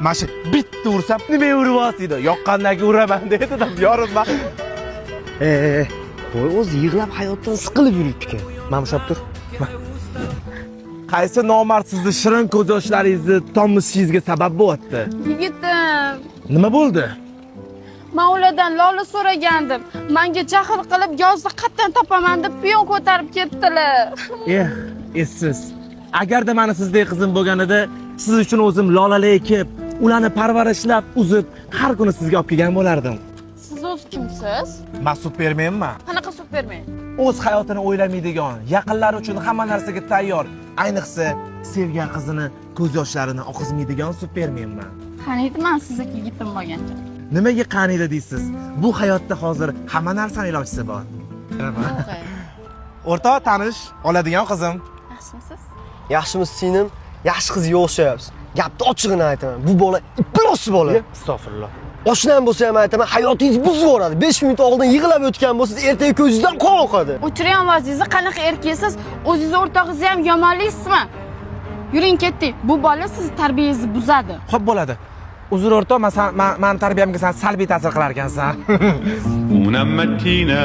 Mana shu bitta ursam, nimaga uryapsiz? Yoqqandagi uraman dedi-da, yorilma. Qo'y o'zi yig'lab hayotdan siqilib yuribdi-ku. Mana ushlab tur. Qaysi nomard sizni shirin ko'z yoshlaringizni tomishingizga sabab bo'lyapti? Yigitim, Nima bo'ldi? men ulardan lola so'ragandim. Menga jahl qilib yozni qatdan topaman deb piyon ko'tarib ketdilar. Essiz. Agarda meni sizdek qizim bo'lganida, siz uchun o'zim lolalar ekib, ularni parvarishlab, uzib, har kuni sizga olib kelgan bo'lardim. Siz o'zi kimsiz? Men Supermenman. Qanaqa Supermen? O'z hayotini o'ylamaydigan, yaqinlari uchun hamma narsaga tayyor, ayniqsa sevgan qizini ko'z yoshlarini oqizmaydigan Supermenman. Qaniydi men sizniki yigitim bo'lgancha. Nimaga qaniydi deysiz? Bu hayotda hozir hamma narsaning ilojisi bor. O'rtoq tanish, oladigan qizim. Yaxshimisiz? Yaxshimiz singlim, yaxshi qizga o'xshayapsiz. Gapni ochig'ini aytaman. Bu bola iflos bola. Astag'firulloh. Oshnam bo'lsa ham aytaman, hayotingiz buzib yuboradi. 5 minut oldin yig'lab o'tgan bo'lsangiz, ertaga ko'zingizdan qon oqadi. O'tirgan vazingizni qanaqa erkaksiz, o'zingiz o'rtog'ingizni ham yomonlaysizmi? Yuring ketdik. Bu bola siz tarbiyangizni buzadi. Xo'p bo'ladi. Uzr o'rtoq, men tarbiyamga sen salbiy ta'sir qilar ekansan. Una mattina